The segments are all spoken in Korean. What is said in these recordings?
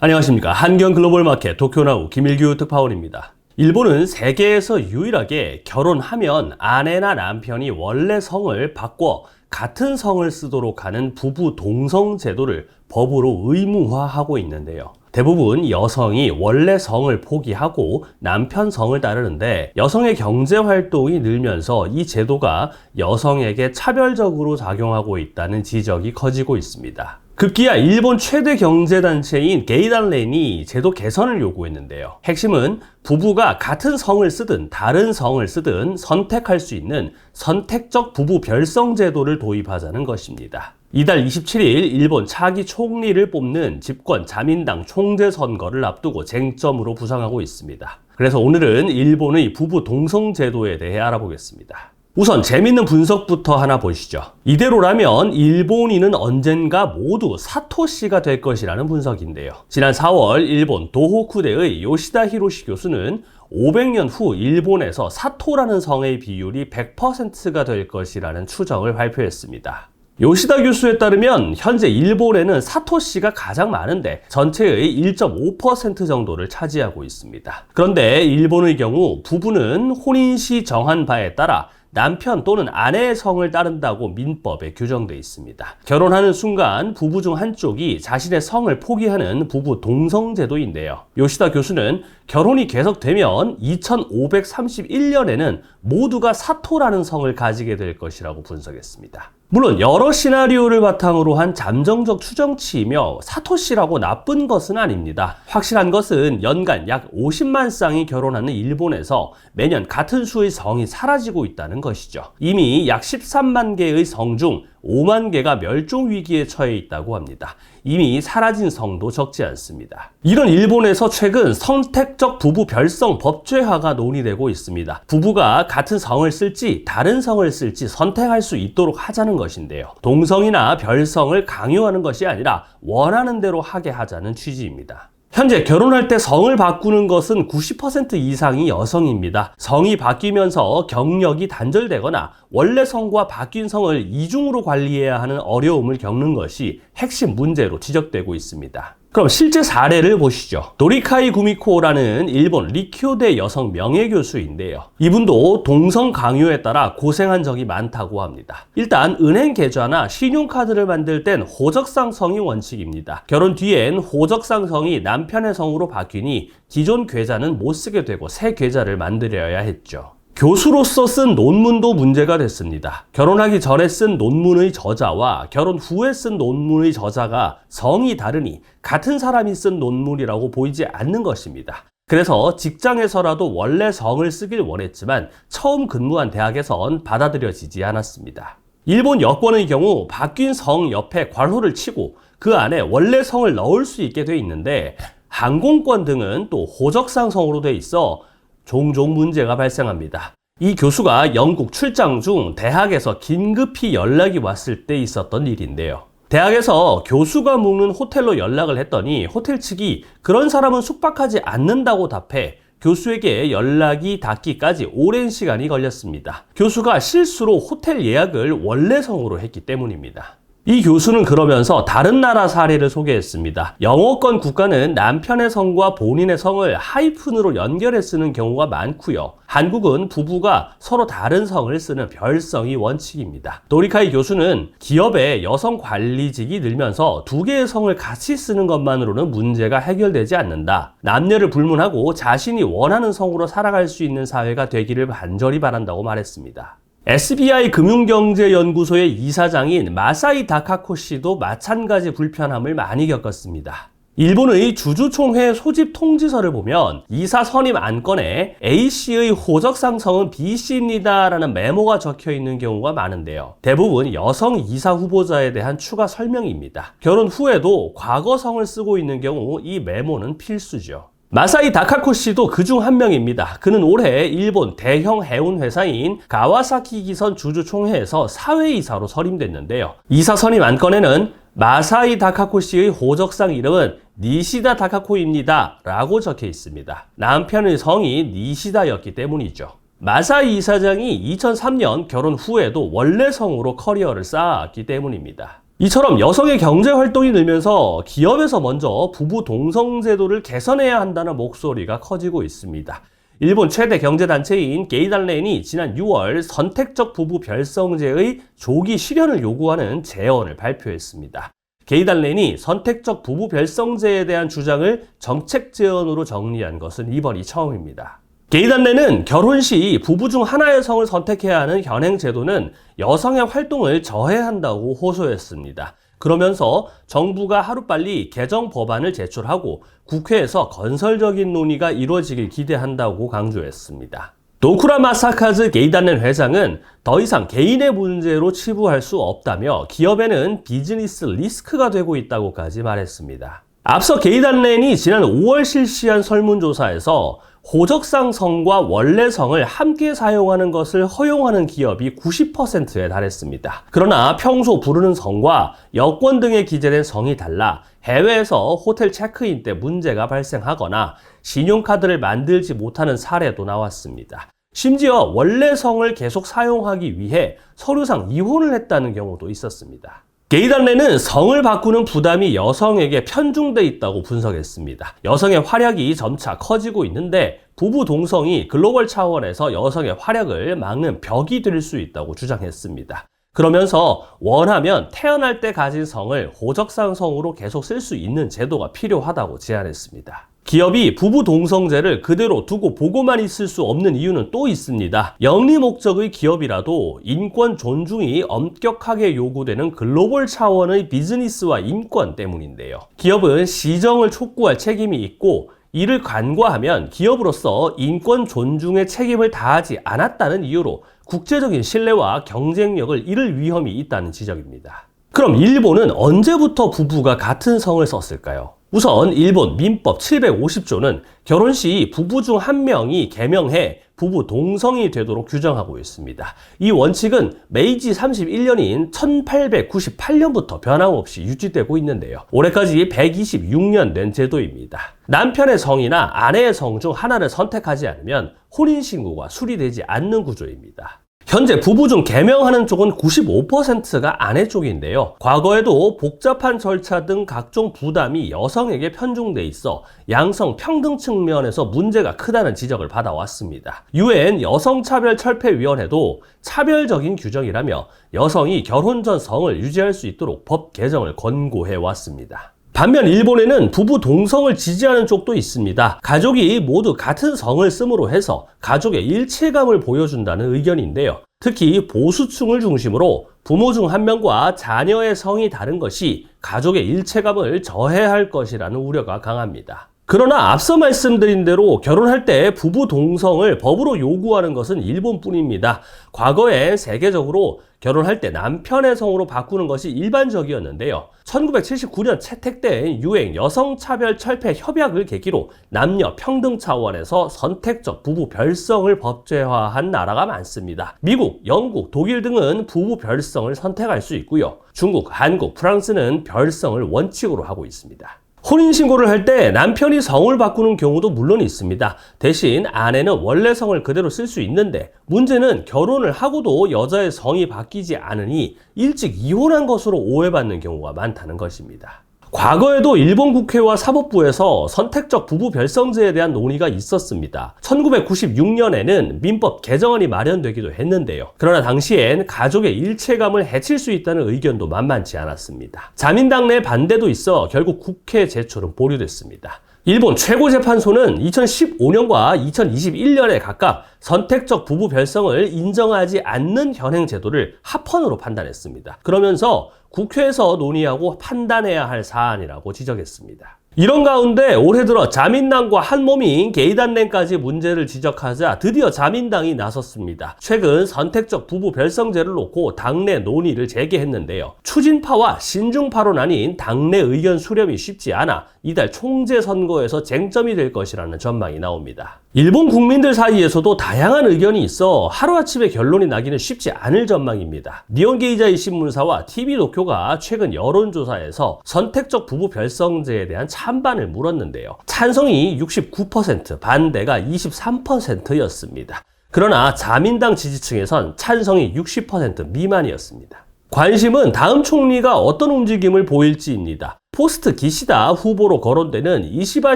안녕하십니까. 한경글로벌마켓 도쿄나우 김일규 특파원입니다. 일본은 세계에서 유일하게 결혼하면 아내나 남편이 원래 성을 바꿔 같은 성을 쓰도록 하는 부부 동성 제도를 법으로 의무화하고 있는데요. 대부분 여성이 원래 성을 포기하고 남편 성을 따르는데 여성의 경제활동이 늘면서 이 제도가 여성에게 차별적으로 작용하고 있다는 지적이 커지고 있습니다. 급기야 일본 최대 경제단체인 게이단렌이 제도 개선을 요구했는데요. 핵심은 부부가 같은 성을 쓰든 다른 성을 쓰든 선택할 수 있는 선택적 부부 별성 제도를 도입하자는 것입니다. 이달 27일 일본 차기 총리를 뽑는 집권 자민당 총재 선거를 앞두고 쟁점으로 부상하고 있습니다. 그래서 오늘은 일본의 부부 동성 제도에 대해 알아보겠습니다. 우선 재밌는 분석부터 하나 보시죠. 이대로라면 일본인은 언젠가 모두 사토시가 될 것이라는 분석인데요. 지난 4월 일본 도호쿠대의 요시다 히로시 교수는 500년 후 일본에서 사토라는 성의 비율이 100%가 될 것이라는 추정을 발표했습니다. 요시다 교수에 따르면 현재 일본에는 사토시가 가장 많은데 전체의 1.5% 정도를 차지하고 있습니다. 그런데 일본의 경우 부부는 혼인시 정한 바에 따라 남편 또는 아내의 성을 따른다고 민법에 규정되어 있습니다. 결혼하는 순간 부부 중 한쪽이 자신의 성을 포기하는 부부 동성제도인데요. 요시다 교수는 결혼이 계속되면 2531년에는 모두가 사토라는 성을 가지게 될 것이라고 분석했습니다. 물론 여러 시나리오를 바탕으로 한 잠정적 추정치이며 사토시라고 나쁜 것은 아닙니다. 확실한 것은 연간 약 50만 쌍이 결혼하는 일본에서 매년 같은 수의 성이 사라지고 있다는 것이죠. 이미 약 13만 개의 성 중 5만 개가 멸종 위기에 처해 있다고 합니다. 이미 사라진 성도 적지 않습니다. 이런 일본에서 최근 선택적 부부 별성 법제화가 논의되고 있습니다. 부부가 같은 성을 쓸지 다른 성을 쓸지 선택할 수 있도록 하자는 것인데요. 동성이나 별성을 강요하는 것이 아니라 원하는 대로 하게 하자는 취지입니다. 현재 결혼할 때 성을 바꾸는 것은 90% 이상이 여성입니다. 성이 바뀌면서 경력이 단절되거나 원래 성과 바뀐 성을 이중으로 관리해야 하는 어려움을 겪는 것이 핵심 문제로 지적되고 있습니다. 그럼 실제 사례를 보시죠. 도리카이 구미코라는 일본 리쿄대 여성 명예교수인데요. 이분도 동성 강요에 따라 고생한 적이 많다고 합니다. 일단 은행 계좌나 신용카드를 만들 땐 호적상 성이 원칙입니다. 결혼 뒤엔 호적상 성이 남편의 성으로 바뀌니 기존 계좌는 못 쓰게 되고 새 계좌를 만들어야 했죠. 교수로서 쓴 논문도 문제가 됐습니다. 결혼하기 전에 쓴 논문의 저자와 결혼 후에 쓴 논문의 저자가 성이 다르니 같은 사람이 쓴 논문이라고 보이지 않는 것입니다. 그래서 직장에서라도 원래 성을 쓰길 원했지만 처음 근무한 대학에선 받아들여지지 않았습니다. 일본 여권의 경우 바뀐 성 옆에 괄호를 치고 그 안에 원래 성을 넣을 수 있게 돼 있는데 항공권 등은 또 호적상 성으로 돼 있어 종종 문제가 발생합니다. 이 교수가 영국 출장 중 대학에서 긴급히 연락이 왔을 때 있었던 일인데요. 대학에서 교수가 묵는 호텔로 연락을 했더니 호텔 측이 그런 사람은 숙박하지 않는다고 답해 교수에게 연락이 닿기까지 오랜 시간이 걸렸습니다. 교수가 실수로 호텔 예약을 원래 성으로 했기 때문입니다. 이 교수는 그러면서 다른 나라 사례를 소개했습니다. 영어권 국가는 남편의 성과 본인의 성을 하이픈으로 연결해 쓰는 경우가 많고요. 한국은 부부가 서로 다른 성을 쓰는 별성이 원칙입니다. 도리카이 교수는 기업의 여성 관리직이 늘면서 두 개의 성을 같이 쓰는 것만으로는 문제가 해결되지 않는다. 남녀를 불문하고 자신이 원하는 성으로 살아갈 수 있는 사회가 되기를 간절히 바란다고 말했습니다. SBI 금융경제연구소의 이사장인 마사이 다카코 씨도 마찬가지 불편함을 많이 겪었습니다. 일본의 주주총회 소집 통지서를 보면 이사 선임 안건에 A씨의 호적상 성은 B씨입니다 라는 메모가 적혀 있는 경우가 많은데요. 대부분 여성 이사 후보자에 대한 추가 설명입니다. 결혼 후에도 과거 성을 쓰고 있는 경우 이 메모는 필수죠. 마사이 다카코 씨도 그중 한 명입니다. 그는 올해 일본 대형 해운 회사인 가와사키 기선 주주총회에서 사회이사로 선임됐는데요. 이사 선임 안건에는 마사이 다카코 씨의 호적상 이름은 니시다 다카코입니다 라고 적혀 있습니다. 남편의 성이 니시다였기 때문이죠. 마사이 이사장이 2003년 결혼 후에도 원래 성으로 커리어를 쌓았기 때문입니다. 이처럼 여성의 경제 활동이 늘면서 기업에서 먼저 부부 동성 제도를 개선해야 한다는 목소리가 커지고 있습니다. 일본 최대 경제단체인 게이달렌이 지난 6월 선택적 부부 별성제의 조기 실현을 요구하는 제언을 발표했습니다. 게이달렌이 선택적 부부 별성제에 대한 주장을 정책 제언으로 정리한 것은 이번이 처음입니다. 게이달렌은 결혼 시 부부 중 하나의 성을 선택해야 하는 현행 제도는 여성의 활동을 저해한다고 호소했습니다. 그러면서 정부가 하루빨리 개정 법안을 제출하고 국회에서 건설적인 논의가 이루어지길 기대한다고 강조했습니다. 노쿠라 마사카즈 게이달렌 회장은 더 이상 개인의 문제로 치부할 수 없다며 기업에는 비즈니스 리스크가 되고 있다고까지 말했습니다. 앞서 게이달렌이 지난 5월 실시한 설문조사에서 호적상 성과 원래 성을 함께 사용하는 것을 허용하는 기업이 90%에 달했습니다. 그러나 평소 부르는 성과 여권 등에 기재된 성이 달라 해외에서 호텔 체크인 때 문제가 발생하거나 신용카드를 만들지 못하는 사례도 나왔습니다. 심지어 원래 성을 계속 사용하기 위해 서류상 이혼을 했다는 경우도 있었습니다. 게이달렌은 성을 바꾸는 부담이 여성에게 편중돼 있다고 분석했습니다. 여성의 활약이 점차 커지고 있는데 부부 동성이 글로벌 차원에서 여성의 활약을 막는 벽이 될 수 있다고 주장했습니다. 그러면서 원하면 태어날 때 가진 성을 호적상 성으로 계속 쓸 수 있는 제도가 필요하다고 제안했습니다. 기업이 부부 동성제를 그대로 두고 보고만 있을 수 없는 이유는 또 있습니다. 영리 목적의 기업이라도 인권 존중이 엄격하게 요구되는 글로벌 차원의 비즈니스와 인권 때문인데요. 기업은 시정을 촉구할 책임이 있고 이를 간과하면 기업으로서 인권 존중의 책임을 다하지 않았다는 이유로 국제적인 신뢰와 경쟁력을 잃을 위험이 있다는 지적입니다. 그럼 일본은 언제부터 부부가 같은 성을 썼을까요? 우선 일본 민법 750조는 결혼 시 부부 중 한 명이 개명해 부부 동성이 되도록 규정하고 있습니다. 이 원칙은 메이지 31년인 1898년부터 변함없이 유지되고 있는데요. 올해까지 126년 된 제도입니다. 남편의 성이나 아내의 성 중 하나를 선택하지 않으면 혼인신고가 수리되지 않는 구조입니다. 현재 부부 중 개명하는 쪽은 95%가 아내 쪽인데요. 과거에도 복잡한 절차 등 각종 부담이 여성에게 편중돼 있어 양성 평등 측면에서 문제가 크다는 지적을 받아왔습니다. UN 여성차별철폐위원회도 차별적인 규정이라며 여성이 결혼 전 성을 유지할 수 있도록 법 개정을 권고해왔습니다. 반면 일본에는 부부 동성을 지지하는 쪽도 있습니다. 가족이 모두 같은 성을 씀으로 해서 가족의 일체감을 보여준다는 의견인데요. 특히 보수층을 중심으로 부모 중 한 명과 자녀의 성이 다른 것이 가족의 일체감을 저해할 것이라는 우려가 강합니다. 그러나 앞서 말씀드린 대로 결혼할 때 부부 동성을 법으로 요구하는 것은 일본뿐입니다. 과거엔 세계적으로 결혼할 때 남편의 성으로 바꾸는 것이 일반적이었는데요. 1979년 채택된 유엔 여성차별철폐 협약을 계기로 남녀 평등 차원에서 선택적 부부 별성을 법제화한 나라가 많습니다. 미국, 영국, 독일 등은 부부 별성을 선택할 수 있고요. 중국, 한국, 프랑스는 별성을 원칙으로 하고 있습니다. 혼인신고를 할 때 남편이 성을 바꾸는 경우도 물론 있습니다. 대신 아내는 원래 성을 그대로 쓸 수 있는데 문제는 결혼을 하고도 여자의 성이 바뀌지 않으니 일찍 이혼한 것으로 오해받는 경우가 많다는 것입니다. 과거에도 일본 국회와 사법부에서 선택적 부부 별성제에 대한 논의가 있었습니다. 1996년에는 민법 개정안이 마련되기도 했는데요. 그러나 당시엔 가족의 일체감을 해칠 수 있다는 의견도 만만치 않았습니다. 자민당 내 반대도 있어 결국 국회 제출은 보류됐습니다. 일본 최고재판소는 2015년과 2021년에 각각 선택적 부부 별성을 인정하지 않는 현행 제도를 합헌으로 판단했습니다. 그러면서 국회에서 논의하고 판단해야 할 사안이라고 지적했습니다. 이런 가운데 올해 들어 자민당과 한몸인 게이달렌까지 문제를 지적하자 드디어 자민당이 나섰습니다. 최근 선택적 부부 별성제를 놓고 당내 논의를 재개했는데요. 추진파와 신중파로 나뉜 당내 의견 수렴이 쉽지 않아 이달 총재 선거에서 쟁점이 될 것이라는 전망이 나옵니다. 일본 국민들 사이에서도 다양한 의견이 있어 하루아침에 결론이 나기는 쉽지 않을 전망입니다. 니혼게이자이 신문사와 TV도쿄가 최근 여론조사에서 선택적 부부 별성제에 대한 찬반을 물었는데요. 찬성이 69%, 반대가 23%였습니다. 그러나 자민당 지지층에선 찬성이 60% 미만이었습니다. 관심은 다음 총리가 어떤 움직임을 보일지입니다. 포스트 기시다 후보로 거론되는 이시바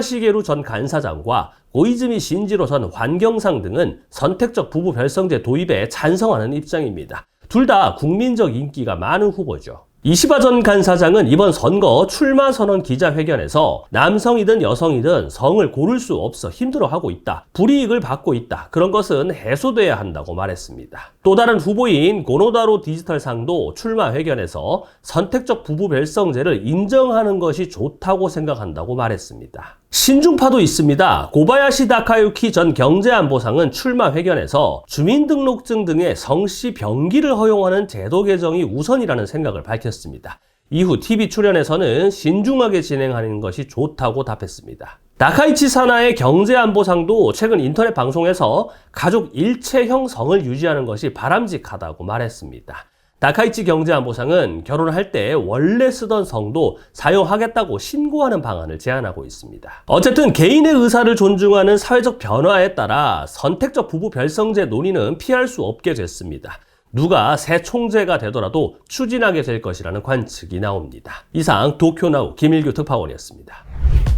시게루 전 간사장과 고이즈미 신지로 전 환경상 등은 선택적 부부 별성제 도입에 찬성하는 입장입니다. 둘 다 국민적 인기가 많은 후보죠. 이시바 전 간사장은 이번 선거 출마 선언 기자회견에서 남성이든 여성이든 성을 고를 수 없어 힘들어하고 있다. 불이익을 받고 있다. 그런 것은 해소돼야 한다고 말했습니다. 또 다른 후보인 고노다로 디지털상도 출마 회견에서 선택적 부부 별성제를 인정하는 것이 좋다고 생각한다고 말했습니다. 신중파도 있습니다. 고바야시 다카유키 전 경제안보상은 출마 회견에서 주민등록증 등의 성씨 병기를 허용하는 제도 개정이 우선이라는 생각을 밝혔습니다. 이후 TV 출연에서는 신중하게 진행하는 것이 좋다고 답했습니다. 다카이치 사나의 경제안보상도 최근 인터넷 방송에서 가족 일체형 성을 유지하는 것이 바람직하다고 말했습니다. 다카이치 경제안보상은 결혼할 때 원래 쓰던 성도 사용하겠다고 신고하는 방안을 제안하고 있습니다. 어쨌든 개인의 의사를 존중하는 사회적 변화에 따라 선택적 부부 별성제 논의는 피할 수 없게 됐습니다. 누가 새 총재가 되더라도 추진하게 될 것이라는 관측이 나옵니다. 이상 도쿄나우 김일규 특파원이었습니다.